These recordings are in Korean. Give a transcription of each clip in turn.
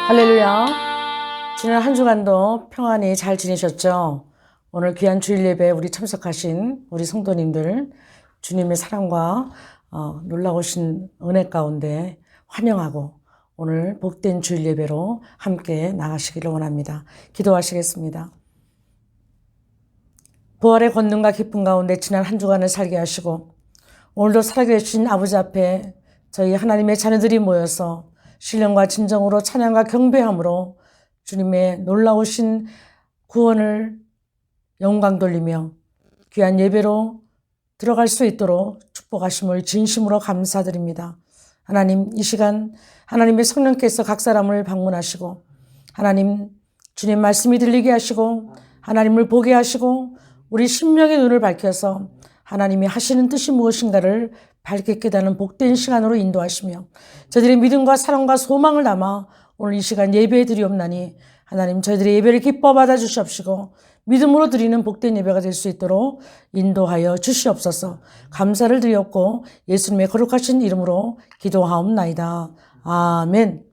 할렐루야. 지난 한 주간도 평안히 잘 지내셨죠? 오늘 귀한 주일 예배에 우리 참석하신 우리 성도님들 주님의 사랑과 놀라우신 은혜 가운데 환영하고 오늘 복된 주일 예배로 함께 나가시기를 원합니다. 기도하시겠습니다. 부활의 권능과 기쁨 가운데 지난 한 주간을 살게 하시고 오늘도 살아계신 아버지 앞에 저희 하나님의 자녀들이 모여서 신령과 진정으로 찬양과 경배함으로 주님의 놀라우신 구원을 영광 돌리며 귀한 예배로 들어갈 수 있도록 축복하심을 진심으로 감사드립니다. 하나님, 이 시간 하나님의 성령께서 각 사람을 방문하시고 하나님 주님 말씀이 들리게 하시고 하나님을 보게 하시고 우리 심령의 눈을 밝혀서 하나님이 하시는 뜻이 무엇인가를 밝게 깨닫는 복된 시간으로 인도하시며 저희들의 믿음과 사랑과 소망을 담아 오늘 이 시간 예배에 드리옵나니 하나님 저희들의 예배를 기뻐 받아 주시옵시고 믿음으로 드리는 복된 예배가 될 수 있도록 인도하여 주시옵소서. 감사를 드렸고 예수님의 거룩하신 이름으로 기도하옵나이다. 아멘.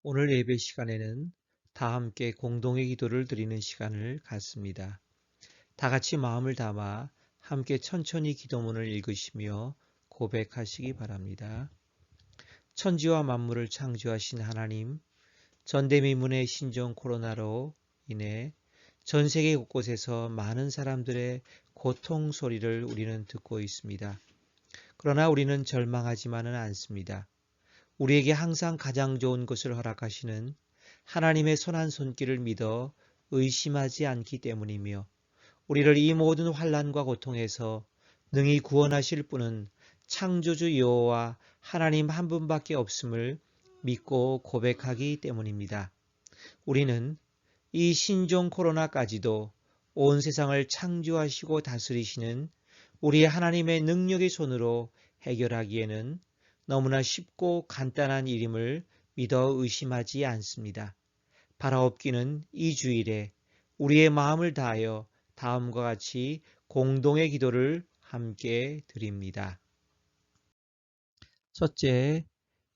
오늘 예배 시간에는 다 함께 공동의 기도를 드리는 시간을 갖습니다. 다 같이 마음을 담아 함께 천천히 기도문을 읽으시며 고백하시기 바랍니다. 천지와 만물을 창조하신 하나님, 전대미문의 신종 코로나로 인해 전 세계 곳곳에서 많은 사람들의 고통 소리를 우리는 듣고 있습니다. 그러나 우리는 절망하지만은 않습니다. 우리에게 항상 가장 좋은 것을 허락하시는 하나님의 선한 손길을 믿어 의심하지 않기 때문이며 우리를 이 모든 환난과 고통에서 능히 구원하실 분은 창조주 여호와 하나님 한 분밖에 없음을 믿고 고백하기 때문입니다. 우리는 이 신종 코로나까지도 온 세상을 창조하시고 다스리시는 우리 하나님의 능력의 손으로 해결하기에는 너무나 쉽고 간단한 일임을 믿어 의심하지 않습니다. 바라옵기는 이 주일에 우리의 마음을 다하여 다음과 같이 공동의 기도를 함께 드립니다. 첫째,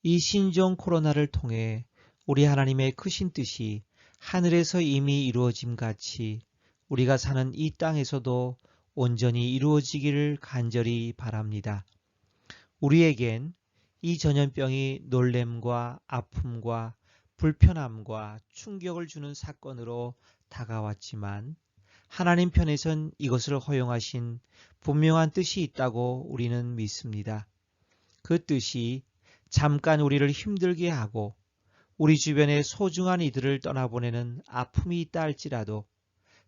이 신종 코로나를 통해 우리 하나님의 크신 뜻이 하늘에서 이미 이루어짐 같이 우리가 사는 이 땅에서도 온전히 이루어지기를 간절히 바랍니다. 우리에겐 이 전염병이 놀램과 아픔과 불편함과 충격을 주는 사건으로 다가왔지만 하나님 편에선 이것을 허용하신 분명한 뜻이 있다고 우리는 믿습니다. 그 뜻이 잠깐 우리를 힘들게 하고 우리 주변의 소중한 이들을 떠나보내는 아픔이 있다 할지라도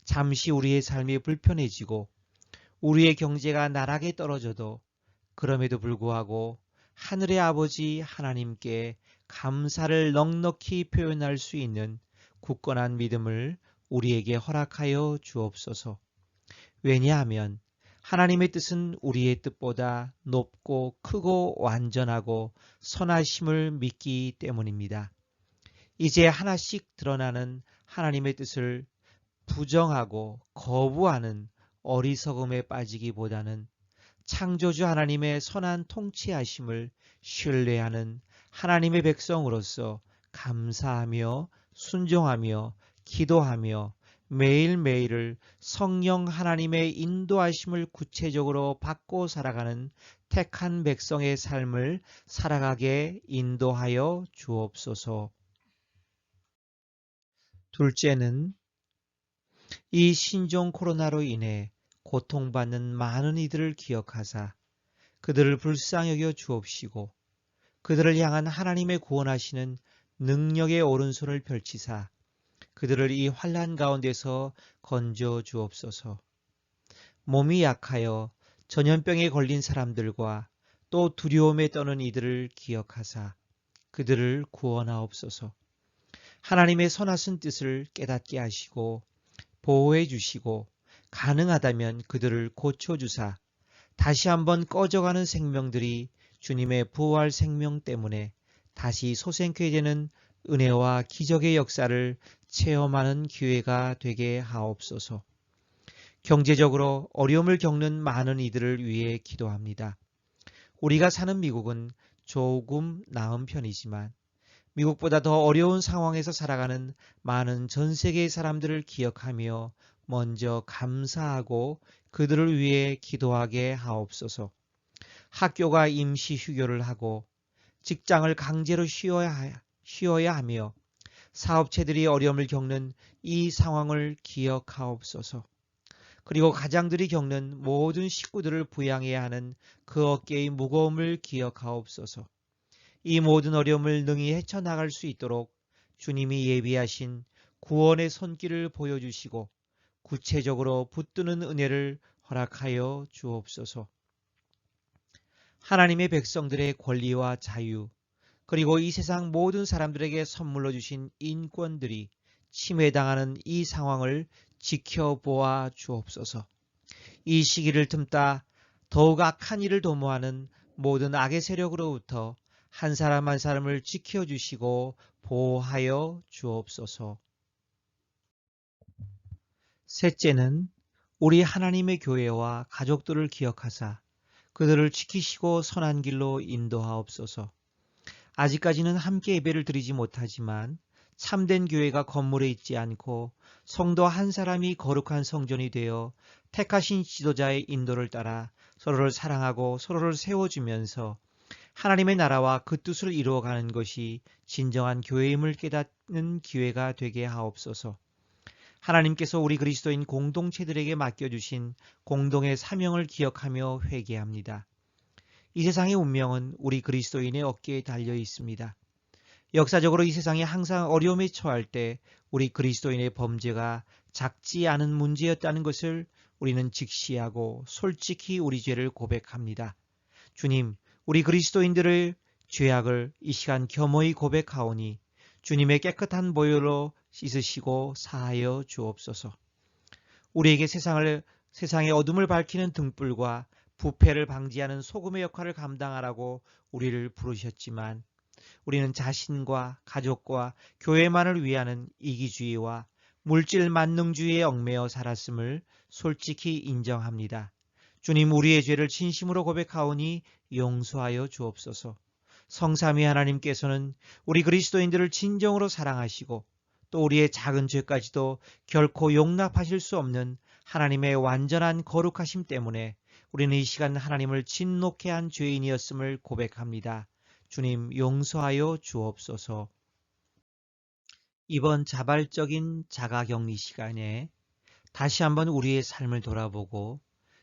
잠시 우리의 삶이 불편해지고 우리의 경제가 나락에 떨어져도 그럼에도 불구하고 하늘의 아버지 하나님께 감사를 넉넉히 표현할 수 있는 굳건한 믿음을 우리에게 허락하여 주옵소서. 왜냐하면 하나님의 뜻은 우리의 뜻보다 높고 크고 완전하고 선하심을 믿기 때문입니다. 이제 하나씩 드러나는 하나님의 뜻을 부정하고 거부하는 어리석음에 빠지기보다는 창조주 하나님의 선한 통치하심을 신뢰하는 하나님의 백성으로서 감사하며 순종하며 기도하며 매일매일을 성령 하나님의 인도하심을 구체적으로 받고 살아가는 택한 백성의 삶을 살아가게 인도하여 주옵소서. 둘째는 이 신종 코로나로 인해 고통받는 많은 이들을 기억하사 그들을 불쌍히 여겨 주옵시고 그들을 향한 하나님의 구원하시는 능력의 오른손을 펼치사 그들을 이 환난 가운데서 건져 주옵소서. 몸이 약하여 전염병에 걸린 사람들과 또 두려움에 떠는 이들을 기억하사 그들을 구원하옵소서. 하나님의 선하신 뜻을 깨닫게 하시고 보호해 주시고 가능하다면 그들을 고쳐주사 다시 한번 꺼져가는 생명들이 주님의 부활 생명 때문에 다시 솟생케 되는 은혜와 기적의 역사를 체험하는 기회가 되게 하옵소서. 경제적으로 어려움을 겪는 많은 이들을 위해 기도합니다. 우리가 사는 미국은 조금 나은 편이지만 미국보다 더 어려운 상황에서 살아가는 많은 전 세계의 사람들을 기억하며 먼저 감사하고 그들을 위해 기도하게 하옵소서. 학교가 임시 휴교를 하고 직장을 강제로 쉬어야 하며 사업체들이 어려움을 겪는 이 상황을 기억하옵소서. 그리고 가장들이 겪는 모든 식구들을 부양해야 하는 그 어깨의 무거움을 기억하옵소서. 이 모든 어려움을 능히 헤쳐나갈 수 있도록 주님이 예비하신 구원의 손길을 보여주시고 구체적으로 붙드는 은혜를 허락하여 주옵소서. 하나님의 백성들의 권리와 자유, 그리고 이 세상 모든 사람들에게 선물로 주신 인권들이 침해당하는 이 상황을 지켜보아 주옵소서. 이 시기를 틈타 더욱 악한 일을 도모하는 모든 악의 세력으로부터 한 사람 한 사람을 지켜주시고 보호하여 주옵소서. 셋째는 우리 하나님의 교회와 가족들을 기억하사 그들을 지키시고 선한 길로 인도하옵소서. 아직까지는 함께 예배를 드리지 못하지만 참된 교회가 건물에 있지 않고 성도 한 사람이 거룩한 성전이 되어 택하신 지도자의 인도를 따라 서로를 사랑하고 서로를 세워주면서 하나님의 나라와 그 뜻을 이루어가는 것이 진정한 교회임을 깨닫는 기회가 되게 하옵소서. 하나님께서 우리 그리스도인 공동체들에게 맡겨주신 공동의 사명을 기억하며 회개합니다. 이 세상의 운명은 우리 그리스도인의 어깨에 달려 있습니다. 역사적으로 이 세상이 항상 어려움에 처할 때 우리 그리스도인의 범죄가 작지 않은 문제였다는 것을 우리는 직시하고 솔직히 우리 죄를 고백합니다. 주님, 우리 그리스도인들의 죄악을 이 시간 겸허히 고백하오니 주님의 깨끗한 보혈로 씻으시고 사하여 주옵소서. 우리에게 세상의 어둠을 밝히는 등불과 부패를 방지하는 소금의 역할을 감당하라고 우리를 부르셨지만 우리는 자신과 가족과 교회만을 위하는 이기주의와 물질 만능주의에 얽매여 살았음을 솔직히 인정합니다. 주님, 우리의 죄를 진심으로 고백하오니 용서하여 주옵소서. 성삼위 하나님께서는 우리 그리스도인들을 진정으로 사랑하시고 또 우리의 작은 죄까지도 결코 용납하실 수 없는 하나님의 완전한 거룩하심 때문에 우리는 이 시간 하나님을 진노케 한 죄인이었음을 고백합니다. 주님, 용서하여 주옵소서. 이번 자발적인 자가격리 시간에 다시 한번 우리의 삶을 돌아보고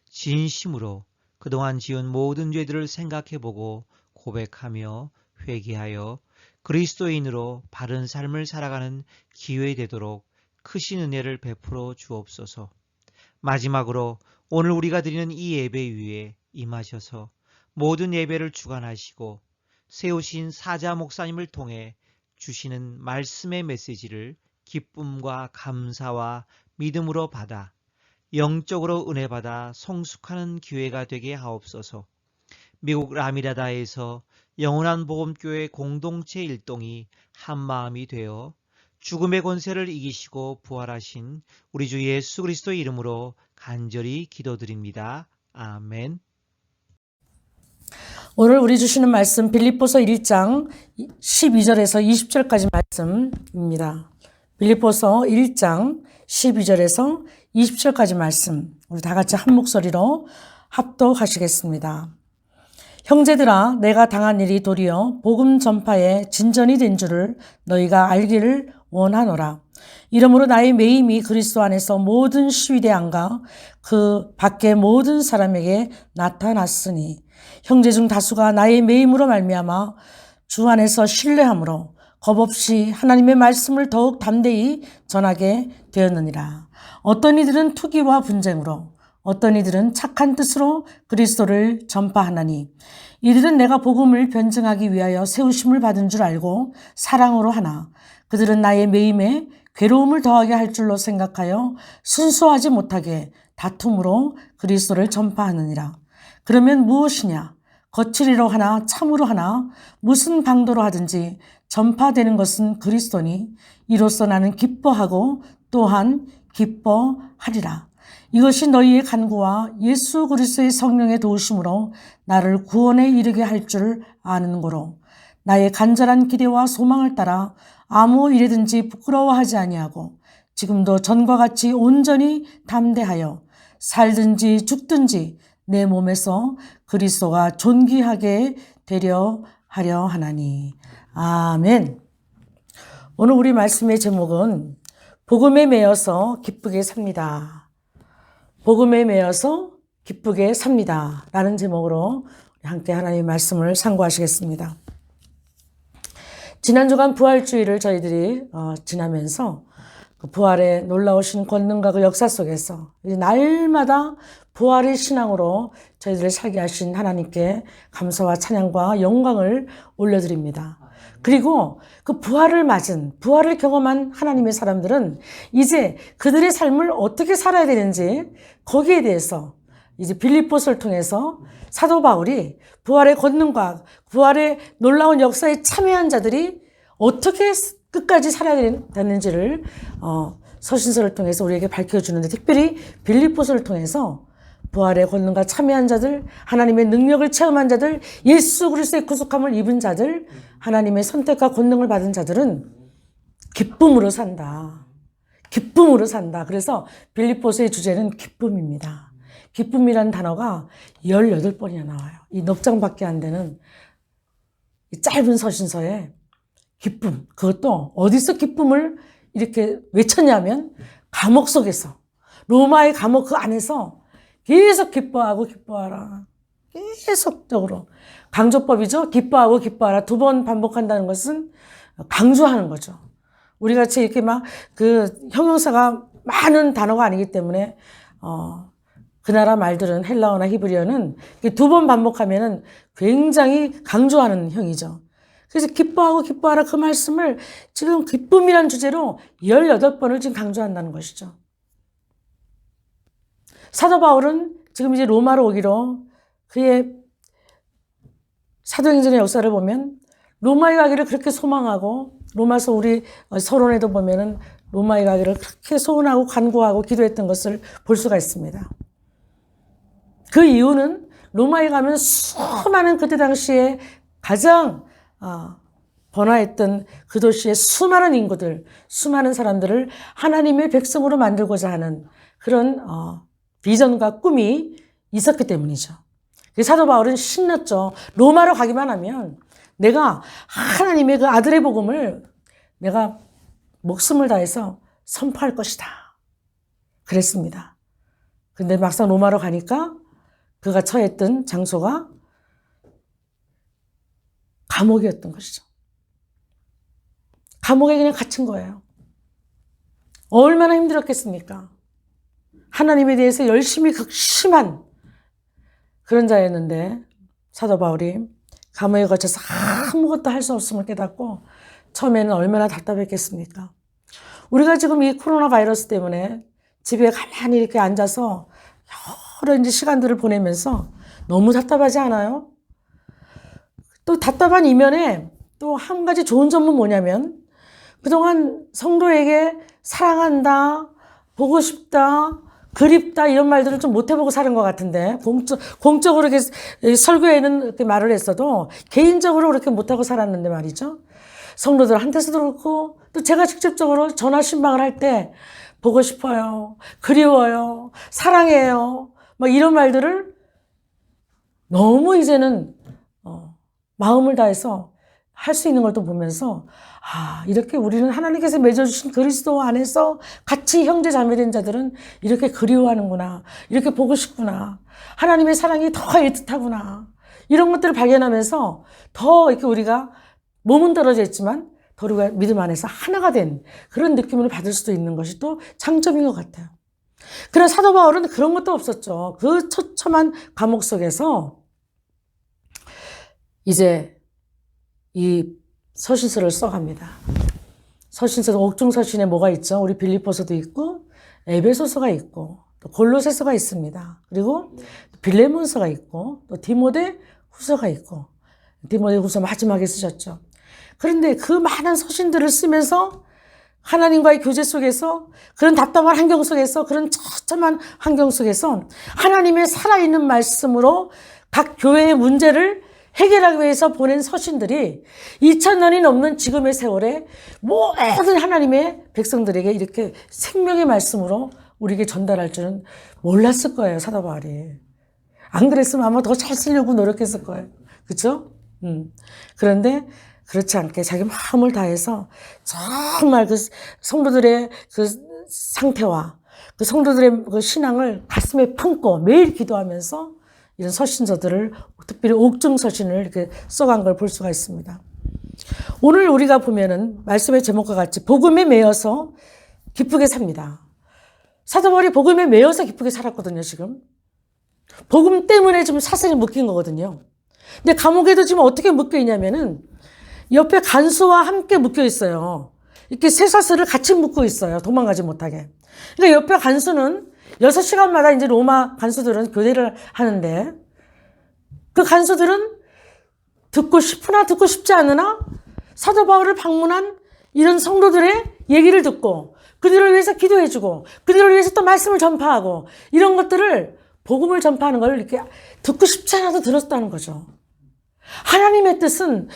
진심으로 그동안 지은 모든 죄들을 생각해보고 고백하며 회개하여 그리스도인으로 바른 삶을 살아가는 기회 되도록 크신 은혜를 베풀어 주옵소서. 마지막으로 오늘 우리가 드리는 이 예배 위에 임하셔서 모든 예배를 주관하시고 세우신 사자 목사님을 통해 주시는 말씀의 메시지를 기쁨과 감사와 믿음으로 받아 영적으로 은혜받아 성숙하는 기회가 되게 하옵소서. 미국 라미라다에서 영원한 복음교회 공동체 일동이 한마음이 되어 죽음의 권세를 이기시고 부활하신 우리 주 예수 그리스도 이름으로 간절히 기도드립니다. 아멘. 오늘 우리 주시는 말씀 빌립보서 1장 12절에서 20절까지 말씀입니다. 빌립보서 1장 12절에서 20절까지 말씀, 우리 다 같이 한 목소리로 합독하시겠습니다. 형제들아, 내가 당한 일이 도리어 복음 전파의 진전이 된 줄을 너희가 알기를 원하노라. 이러므로 나의 매임이 그리스도 안에서 모든 시위대 안과 그 밖의 모든 사람에게 나타났으니 형제 중 다수가 나의 매임으로 말미암아 주 안에서 신뢰함으로 겁없이 하나님의 말씀을 더욱 담대히 전하게 되었느니라. 어떤 이들은 투기와 분쟁으로, 어떤 이들은 착한 뜻으로 그리스도를 전파하나니 이들은 내가 복음을 변증하기 위하여 세우심을 받은 줄 알고 사랑으로 하나 그들은 나의 매임에 괴로움을 더하게 할 줄로 생각하여 순수하지 못하게 다툼으로 그리스도를 전파하느니라. 그러면 무엇이냐? 거칠이로 하나 참으로 하나 무슨 방도로 하든지 전파되는 것은 그리스도니 이로써 나는 기뻐하고 또한 기뻐하리라. 이것이 너희의 간구와 예수 그리스도의 성령의 도우심으로 나를 구원에 이르게 할 줄 아는 거로 나의 간절한 기대와 소망을 따라 아무 일에든지 부끄러워하지 아니하고 지금도 전과 같이 온전히 담대하여 살든지 죽든지 내 몸에서 그리스도가 존귀하게 되려 하려 하나니. 아멘. 오늘 우리 말씀의 제목은 복음에 매여서 기쁘게 삽니다. 복음에 매여서 기쁘게 삽니다. 라는 제목으로 함께 하나님의 말씀을 상고하시겠습니다. 지난 주간 부활주의를 저희들이 지나면서 그 부활의 놀라우신 권능과 그 역사 속에서 날마다 부활의 신앙으로 저희들을 살게 하신 하나님께 감사와 찬양과 영광을 올려드립니다. 그리고 그 부활을 맞은, 부활을 경험한 하나님의 사람들은 이제 그들의 삶을 어떻게 살아야 되는지 거기에 대해서 이제 빌립보서를 통해서 사도 바울이 부활의 권능과 부활의 놀라운 역사에 참여한 자들이 어떻게 끝까지 살아야 되는지를 서신서를 통해서 우리에게 밝혀주는데, 특별히 빌립보서를 통해서 부활의 권능과 참여한 자들, 하나님의 능력을 체험한 자들, 예수 그리스도의 구속함을 입은 자들, 하나님의 선택과 권능을 받은 자들은 기쁨으로 산다. 기쁨으로 산다. 그래서 빌립보서의 주제는 기쁨입니다. 기쁨이라는 단어가 18번이나 나와요. 이 넉 장밖에 안 되는 이 짧은 서신서에 기쁨, 그것도 어디서 기쁨을 이렇게 외쳤냐면 감옥 속에서, 로마의 감옥 그 안에서 계속 기뻐하고 기뻐하라. 계속적으로. 강조법이죠. 기뻐하고 기뻐하라. 2번 반복한다는 것은 강조하는 거죠. 우리 같이 이렇게 막 그 형용사가 많은 단어가 아니기 때문에 그 나라 말들은 헬라어나 히브리어는 2번 반복하면은 굉장히 강조하는 형이죠. 그래서 기뻐하고 기뻐하라 그 말씀을 지금 기쁨이라는 주제로 18번을 지금 강조한다는 것이죠. 사도 바울은 지금 이제 로마로 오기로 그의 사도행전의 역사를 보면 로마에 가기를 그렇게 소망하고, 로마서 우리 서론에도 보면은 로마에 가기를 그렇게 소원하고 간구하고 기도했던 것을 볼 수가 있습니다. 그 이유는 로마에 가면 수많은 그때 당시에 가장 번화했던 그 도시의 수많은 인구들, 수많은 사람들을 하나님의 백성으로 만들고자 하는 그런 비전과 꿈이 있었기 때문이죠. 사도 바울은 신났죠. 로마로 가기만 하면 내가 하나님의 그 아들의 복음을 내가 목숨을 다해서 선포할 것이다. 그랬습니다. 근데 막상 로마로 가니까 그가 처했던 장소가 감옥이었던 것이죠. 감옥에 그냥 갇힌 거예요. 얼마나 힘들었겠습니까? 하나님에 대해서 열심히 극심한 그런 자였는데 사도 바울이 감옥에 갇혀서 아무것도 할 수 없음을 깨닫고 처음에는 얼마나 답답했겠습니까? 우리가 지금 이 코로나 바이러스 때문에 집에 가만히 이렇게 앉아서 여러 이제 시간들을 보내면서 너무 답답하지 않아요? 또 답답한 이면에 또 한 가지 좋은 점은 뭐냐면 그동안 성도에게 사랑한다, 보고 싶다, 그립다 이런 말들을 좀 못 해보고 사는 것 같은데 공적으로 이렇게 설교에는 이렇게 말을 했어도 개인적으로 그렇게 못하고 살았는데 말이죠. 성도들한테서도 그렇고 또 제가 직접적으로 전화 신방을 할 때 보고 싶어요, 그리워요, 사랑해요 막 이런 말들을 너무 이제는 마음을 다해서 할 수 있는 걸 또 보면서 이렇게 우리는 하나님께서 맺어주신 그리스도 안에서 같이 형제 자매된 자들은 이렇게 그리워하는구나, 이렇게 보고 싶구나, 하나님의 사랑이 더 애틋하구나 이런 것들을 발견하면서 더 이렇게 우리가 몸은 떨어져 있지만 더 우리가 믿음 안에서 하나가 된 그런 느낌을 받을 수도 있는 것이 또 장점인 것 같아요. 그러나 사도 바울은 그런 것도 없었죠. 그 처참한 감옥 속에서 이제 이 서신서를 써갑니다. 서신서, 옥중서신에 뭐가 있죠? 우리 빌립보서도 있고 에베소서가 있고 또 골로새서가 있습니다. 그리고 빌레몬서가 있고 또 디모데 후서가 있고 디모데 후서 마지막에 쓰셨죠. 그런데 그 많은 서신들을 쓰면서 하나님과의 교제 속에서 그런 답답한 환경 속에서 그런 처참한 환경 속에서 하나님의 살아있는 말씀으로 각 교회의 문제를 해결하기 위해서 보낸 서신들이 2000년이 넘는 지금의 세월에 모든 하나님의 백성들에게 이렇게 생명의 말씀으로 우리에게 전달할 줄은 몰랐을 거예요, 사도 바울이. 안 그랬으면 아마 더 잘 쓰려고 노력했을 거예요. 그렇죠? 그런데 그렇지 않게 자기 마음을 다해서 정말 그 성도들의 그 상태와 그 성도들의 그 신앙을 가슴에 품고 매일 기도하면서 이런 서신서들을 특별히 옥중서신을 이렇게 써간 걸 볼 수가 있습니다. 오늘 우리가 보면은 말씀의 제목과 같이 복음에 매여서 기쁘게 삽니다. 사도 바울이 복음에 매여서 기쁘게 살았거든요, 지금. 복음 때문에 지금 사슬이 묶인 거거든요. 근데 감옥에도 지금 어떻게 묶여 있냐면은 옆에 간수와 함께 묶여 있어요. 이렇게 세 사슬을 같이 묶고 있어요. 도망가지 못하게. 그러니까 옆에 간수는 6시간마다 이제 로마 간수들은 교대를 하는데 그 간수들은 듣고 싶으나 듣고 싶지 않으나 사도 바울을 방문한 이런 성도들의 얘기를 듣고 그들을 위해서 기도해주고 그들을 위해서 또 말씀을 전파하고 이런 것들을 복음을 전파하는 걸 이렇게 듣고 싶지 않아도 들었다는 거죠. 하나님의 뜻은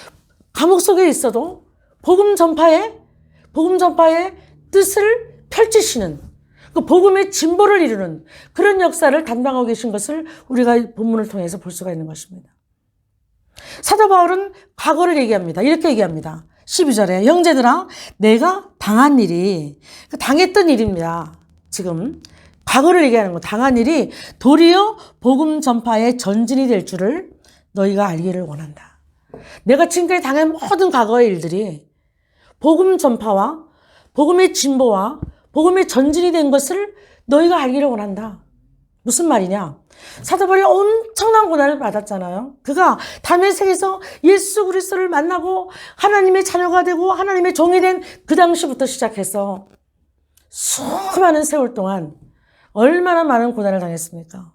감옥 속에 있어도 복음 전파의 뜻을 펼치시는 그 복음의 진보를 이루는 그런 역사를 담당하고 계신 것을 우리가 본문을 통해서 볼 수가 있는 것입니다. 사도 바울은 과거를 얘기합니다. 이렇게 얘기합니다. 12절에 형제들아 내가 당한 일이 당했던 일입니다. 지금 과거를 얘기하는 거 당한 일이 도리어 복음 전파의 전진이 될 줄을 너희가 알기를 원한다. 내가 지금까지 당한 모든 과거의 일들이 복음 전파와 복음의 진보와 복음의 전진이 된 것을 너희가 알기를 원한다. 무슨 말이냐? 사도 바울이 엄청난 고난을 받았잖아요. 그가 다메섹에서 예수 그리스도를 만나고 하나님의 자녀가 되고 하나님의 종이 된 그 당시부터 시작해서 수많은 세월 동안 얼마나 많은 고난을 당했습니까?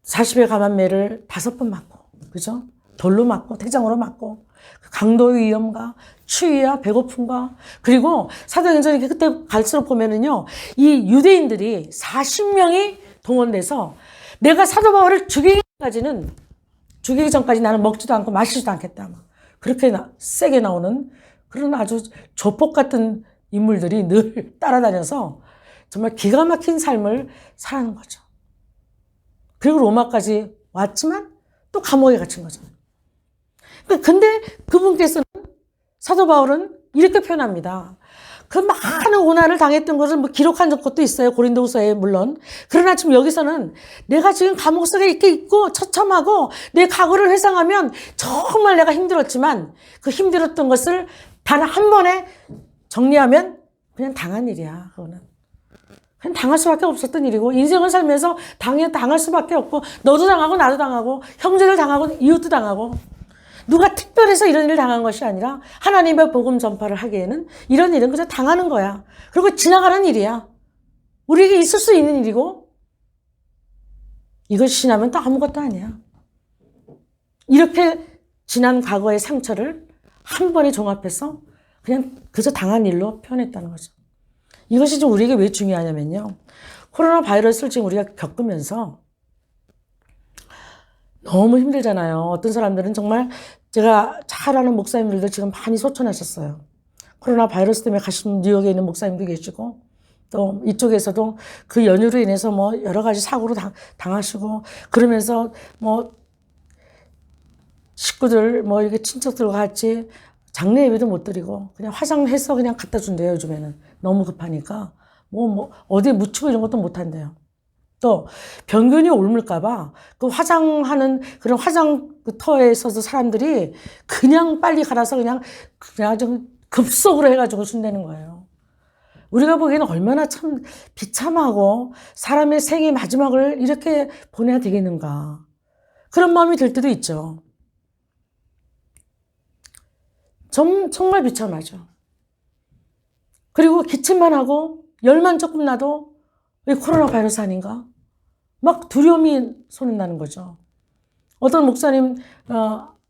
40의 감한매를 5번 맞고, 그죠? 돌로 맞고, 태장으로 맞고, 강도의 위험과 추위와 배고픔과 그리고 사도행전이 그때 갈수록 보면은요, 이 유대인들이 40명이 동원돼서 내가 사도 바울을 죽이기 전까지 나는 먹지도 않고 마시지도 않겠다. 그렇게 세게 나오는 그런 아주 조폭 같은 인물들이 늘 따라다녀서 정말 기가 막힌 삶을 살아가는 거죠. 그리고 로마까지 왔지만 또 감옥에 갇힌 거죠. 근데 그분께서는 사도 바울은 이렇게 표현합니다. 그 많은 고난을 당했던 것을 뭐 기록한 것도 있어요. 고린도후서에 물론. 그러나 지금 여기서는 내가 지금 감옥 속에 이렇게 있고 처참하고 내 과거를 회상하면 정말 내가 힘들었지만 그 힘들었던 것을 단 한 번에 정리하면 그냥 당한 일이야. 그거는. 그냥 당할 수밖에 없었던 일이고 인생을 살면서 당할 수밖에 없고 너도 당하고 나도 당하고 형제들 당하고 이웃도 당하고 누가 특별해서 이런 일을 당한 것이 아니라 하나님의 복음 전파를 하기에는 이런 일은 그저 당하는 거야. 그리고 지나가는 일이야. 우리에게 있을 수 있는 일이고 이것이 지나면 또 아무것도 아니야. 이렇게 지난 과거의 상처를 한 번에 종합해서 그냥 그저 당한 일로 표현했다는 거죠. 이것이 좀 우리에게 왜 중요하냐면요. 코로나 바이러스를 지금 우리가 겪으면서 너무 힘들잖아요. 어떤 사람들은 정말 제가 잘 아는 목사님들도 지금 많이 소천하셨어요. 코로나 바이러스 때문에 가신 뉴욕에 있는 목사님도 계시고 또 이쪽에서도 그 연유로 인해서 뭐 여러 가지 사고로 당하시고 그러면서 뭐 식구들 뭐 이렇게 친척들과 같이 장례 예배도 못 드리고 그냥 화장해서 그냥 갖다 준대요. 요즘에는 너무 급하니까 뭐 어디에 묻히고 이런 것도 못 한대요. 또 병균이 옮을까봐 그 화장하는 그런 화장터에 서서 사람들이 그냥 빨리 갈아서 그냥 좀 급속으로 해가지고 준다는 거예요. 우리가 보기에는 얼마나 참 비참하고 사람의 생의 마지막을 이렇게 보내야 되겠는가. 그런 마음이 들 때도 있죠. 정말 비참하죠. 그리고 기침만 하고 열만 조금 나도 이 코로나 바이러스 아닌가? 막 두려움이 솟는다는 거죠. 어떤 목사님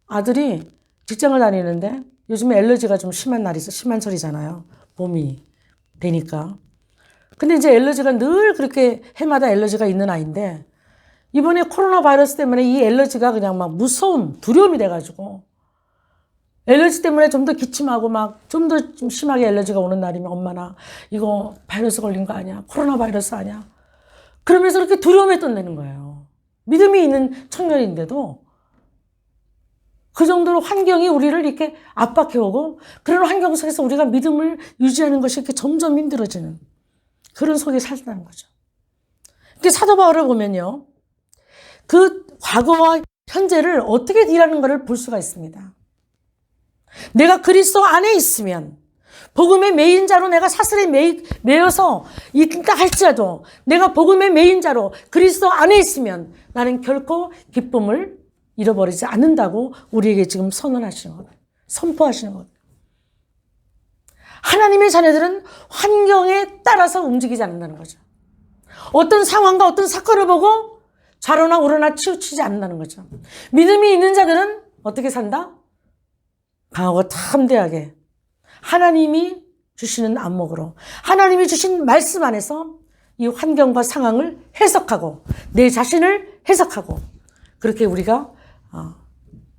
아들이 직장을 다니는데 요즘에 알러지가 좀 심한 철이잖아요. 봄이 되니까. 근데 이제 알러지가 늘 그렇게 해마다 알러지가 있는 아이인데 이번에 코로나 바이러스 때문에 이 알러지가 그냥 막 무서움, 두려움이 돼가지고 알러지 때문에 좀 더 기침하고 막 좀 더 좀 심하게 알러지가 오는 날이면 엄마나 이거 바이러스 걸린 거 아니야? 코로나 바이러스 아니야? 그러면서 이렇게 두려움에 떤다는 거예요. 믿음이 있는 청년인데도 그 정도로 환경이 우리를 이렇게 압박해오고 그런 환경 속에서 우리가 믿음을 유지하는 것이 이렇게 점점 힘들어지는 그런 속에 살다는 거죠. 이렇게 사도 바울을 보면요. 그 과거와 현재를 어떻게 딜하는 것을 볼 수가 있습니다. 내가 그리스도 안에 있으면 복음의 메인자로 내가 사슬에 매여서 있다 할지라도 내가 복음의 메인자로 그리스도 안에 있으면 나는 결코 기쁨을 잃어버리지 않는다고 우리에게 지금 선언하시는 거예요. 선포하시는 거예요. 하나님의 자녀들은 환경에 따라서 움직이지 않는다는 거죠. 어떤 상황과 어떤 사건을 보고 좌로나 우로나 치우치지 않는다는 거죠. 믿음이 있는 자들은 어떻게 산다? 강하고 담대하게 하나님이 주시는 안목으로 하나님이 주신 말씀 안에서 이 환경과 상황을 해석하고 내 자신을 해석하고 그렇게 우리가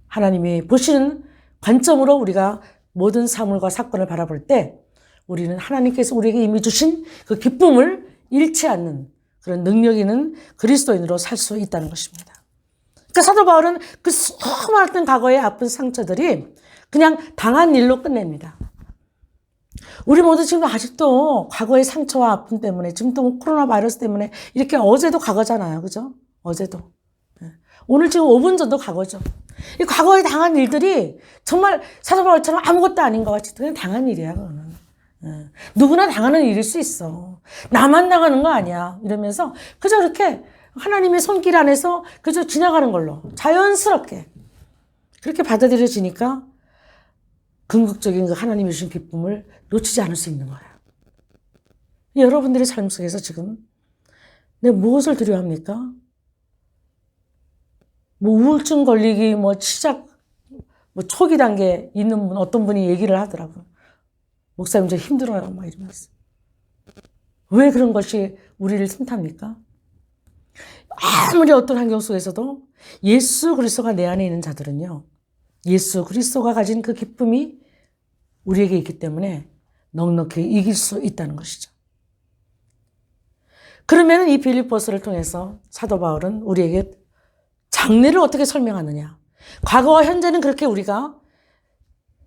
하나님이 보시는 관점으로 우리가 모든 사물과 사건을 바라볼 때 우리는 하나님께서 우리에게 이미 주신 그 기쁨을 잃지 않는 그런 능력 있는 그리스도인으로 살 수 있다는 것입니다. 그러니까 사도 바울은 그 수많은 과거의 아픈 상처들이 그냥 당한 일로 끝냅니다. 우리 모두 지금 아직도 과거의 상처와 아픔 때문에 지금 또 코로나 바이러스 때문에 이렇게 어제도 과거잖아요. 그죠? 어제도. 오늘 지금 5분 전도 과거죠. 이 과거에 당한 일들이 정말 사도 바울처럼 아무것도 아닌 것 같이 그냥 당한 일이야. 그거는. 누구나 당하는 일일 수 있어. 나만 당하는 거 아니야. 이러면서 그저 이렇게 하나님의 손길 안에서 그저 지나가는 걸로 자연스럽게 그렇게 받아들여지니까 궁극적인 그 하나님이 주신 기쁨을 놓치지 않을 수 있는 거예요. 여러분들의 삶 속에서 지금 내가 무엇을 두려워합니까? 뭐 우울증 걸리기 초기 단계에 있는 분 어떤 분이 얘기를 하더라고요. 목사님 저 힘들어요 막 이러면서. 왜 그런 것이 우리를 틈탑니까? 아무리 어떤 환경 속에서도 예수 그리스도가 내 안에 있는 자들은요. 예수 그리스도가 가진 그 기쁨이 우리에게 있기 때문에 넉넉히 이길 수 있다는 것이죠. 그러면 이 빌립보서를 통해서 사도 바울은 우리에게 장래를 어떻게 설명하느냐. 과거와 현재는 그렇게 우리가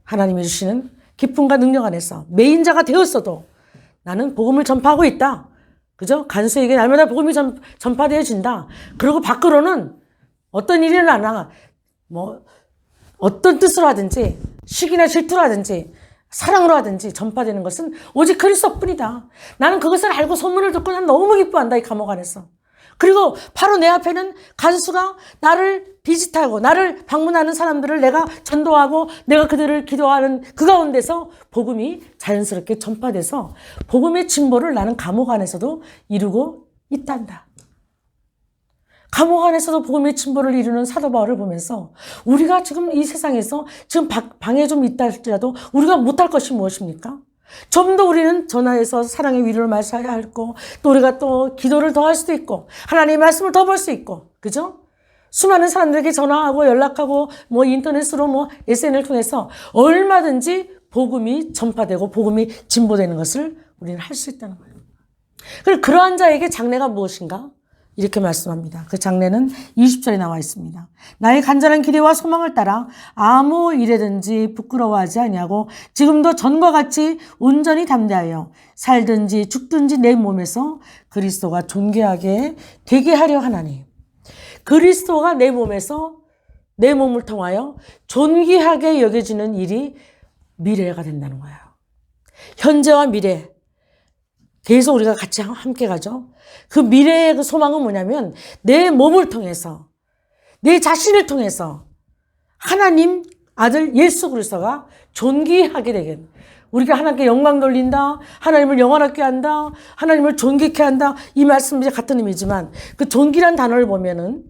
하나님이 주시는 기쁨과 능력 안에서 메인자가 되었어도 나는 복음을 전파하고 있다. 그죠? 간수에게 날마다 복음이 전파되어진다. 그리고 밖으로는 어떤 일이 일어나나 뭐 어떤 뜻으로 하든지 시기나 질투로 하든지 사랑으로 하든지 전파되는 것은 오직 그리스도뿐이다. 나는 그것을 알고 소문을 듣고 난 너무 기뻐한다. 이 감옥 안에서. 그리고 바로 내 앞에는 간수가 나를 비짓하고 나를 방문하는 사람들을 내가 전도하고 내가 그들을 기도하는 그 가운데서 복음이 자연스럽게 전파돼서 복음의 진보를 나는 감옥 안에서도 이루고 있단다. 감옥 안에서도 복음의 진보를 이루는 사도 바울을 보면서 우리가 지금 이 세상에서 지금 방에 좀 있다 할지라도 우리가 못할 것이 무엇입니까? 좀 더 우리는 전하여서 사랑의 위로를 말해야 할고 또 우리가 또 기도를 더 할 수도 있고 하나님의 말씀을 더 볼 수 있고 그죠? 수많은 사람들에게 전화하고 연락하고 뭐 인터넷으로 뭐 SNS를 통해서 얼마든지 복음이 전파되고 복음이 진보되는 것을 우리는 할 수 있다는 거예요. 그리고 그러한 자에게 장래가 무엇인가? 이렇게 말씀합니다. 그 장래는 20절에 나와 있습니다. 나의 간절한 기대와 소망을 따라 아무 일에든지 부끄러워하지 아니하고 지금도 전과 같이 온전히 담대하여 살든지 죽든지 내 몸에서 그리스도가 존귀하게 되게 하려 하나니. 그리스도가 내 몸에서 내 몸을 통하여 존귀하게 여겨지는 일이 미래가 된다는 거예요. 현재와 미래 계속 우리가 같이 함께 가죠. 그 미래의 그 소망은 뭐냐면 내 몸을 통해서 내 자신을 통해서 하나님 아들 예수 그리스도가 존귀하게 되게 우리가 하나님께 영광 돌린다. 하나님을 영원하게 한다. 하나님을 존귀케 한다. 이 말씀이 같은 의미지만 그 존귀란 단어를 보면은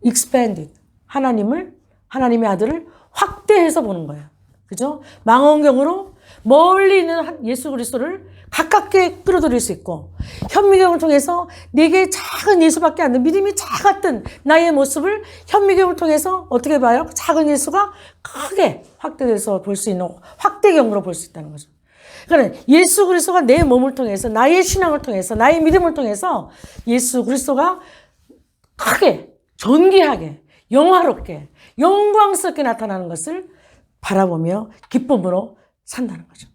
expanded 하나님의 아들을 확대해서 보는 거예요. 그죠? 망원경으로 멀리 있는 예수 그리스도를 가깝게 끌어들일 수 있고 현미경을 통해서 내게 작은 예수밖에 안 돼. 믿음이 작았던 나의 모습을 현미경을 통해서 어떻게 봐요? 작은 예수가 크게 확대돼서 볼 수 있는 확대경으로 볼 수 있다는 거죠. 그러니까 예수 그리스도가 내 몸을 통해서 나의 신앙을 통해서 나의 믿음을 통해서 예수 그리스도가 크게 존귀하게 영화롭게 영광스럽게 나타나는 것을 바라보며 기쁨으로 산다는 거죠.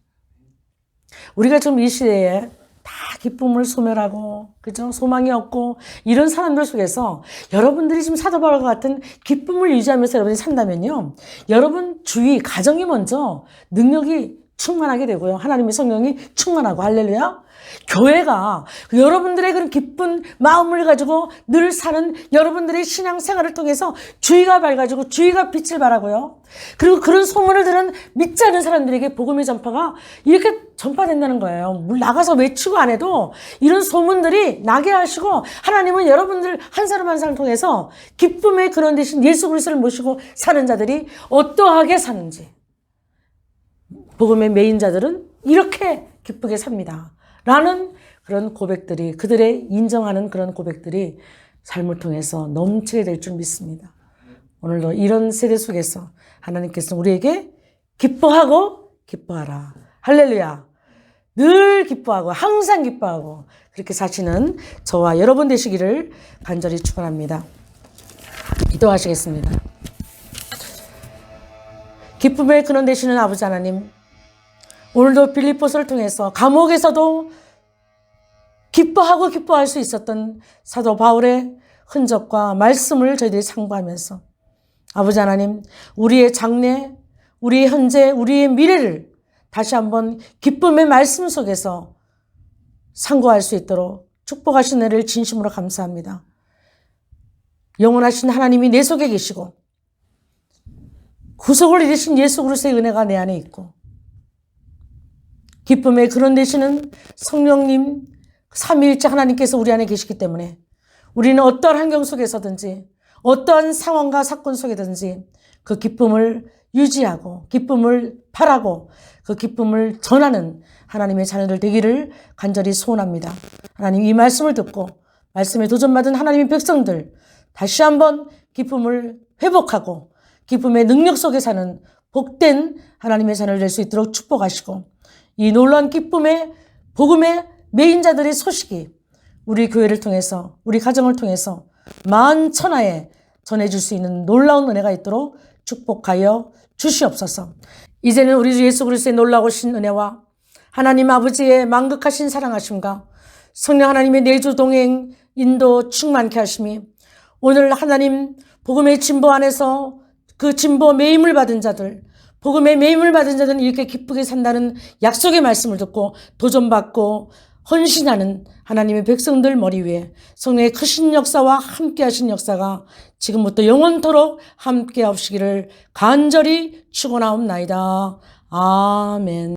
우리가 지금 이 시대에 다 기쁨을 소멸하고, 그죠? 소망이 없고, 이런 사람들 속에서 여러분들이 지금 사도 바울과 같은 기쁨을 유지하면서 여러분이 산다면요. 여러분 주위, 가정이 먼저 능력이 충만하게 되고요. 하나님의 성령이 충만하고, 할렐루야. 교회가 여러분들의 그런 기쁜 마음을 가지고 늘 사는 여러분들의 신앙생활을 통해서 주의가 밝아지고 주의가 빛을 발하고요. 그리고 그런 소문을 들은 믿지 않은 사람들에게 복음의 전파가 이렇게 전파된다는 거예요. 물 나가서 외치고 안 해도 이런 소문들이 나게 하시고 하나님은 여러분들 한 사람 한 사람을 통해서 기쁨의 근원 되신 예수 그리스도를 모시고 사는 자들이 어떠하게 사는지 복음의 메인자들은 이렇게 기쁘게 삽니다. 라는 그런 고백들이 그들의 인정하는 그런 고백들이 삶을 통해서 넘치게 될 줄 믿습니다. 오늘도 이런 세대 속에서 하나님께서 우리에게 기뻐하고 기뻐하라. 할렐루야. 늘 기뻐하고 항상 기뻐하고 그렇게 사시는 저와 여러분 되시기를 간절히 축원합니다. 기도하시겠습니다. 기쁨의 근원 되시는 아버지 하나님, 오늘도 빌립보서를 통해서 감옥에서도 기뻐하고 기뻐할 수 있었던 사도 바울의 흔적과 말씀을 저희들이 상고하면서 아버지 하나님, 우리의 장래, 우리의 현재, 우리의 미래를 다시 한번 기쁨의 말씀 속에서 상고할 수 있도록 축복하신 은혜를 진심으로 감사합니다. 영원하신 하나님이 내 속에 계시고 구속을 이루신 예수 그리스도의 은혜가 내 안에 있고 기쁨의 근원 되시는 성령님 삼위일체 하나님께서 우리 안에 계시기 때문에 우리는 어떠한 환경 속에서든지 어떠한 상황과 사건 속에든지 그 기쁨을 유지하고 기쁨을 바라고 그 기쁨을 전하는 하나님의 자녀들 되기를 간절히 소원합니다. 하나님 이 말씀을 듣고 말씀에 도전받은 하나님의 백성들 다시 한번 기쁨을 회복하고 기쁨의 능력 속에 사는 복된 하나님의 자녀를 될 수 있도록 축복하시고 이 놀라운 기쁨의 복음의 메인자들의 소식이 우리 교회를 통해서 우리 가정을 통해서 만천하에 전해줄 수 있는 놀라운 은혜가 있도록 축복하여 주시옵소서. 이제는 우리 주 예수 그리스도의 놀라우신 은혜와 하나님 아버지의 만극하신 사랑하심과 성령 하나님의 내주 동행 인도 충만케 하심이 오늘 하나님 복음의 진보 안에서 그 진보 매임을 받은 자들, 복음의 매임을 받은 자들은 이렇게 기쁘게 산다는 약속의 말씀을 듣고 도전받고 헌신하는 하나님의 백성들 머리 위에 성령의 크신 역사와 함께 하신 역사가 지금부터 영원토록 함께 하시기를 간절히 축원하옵나이다. 아멘.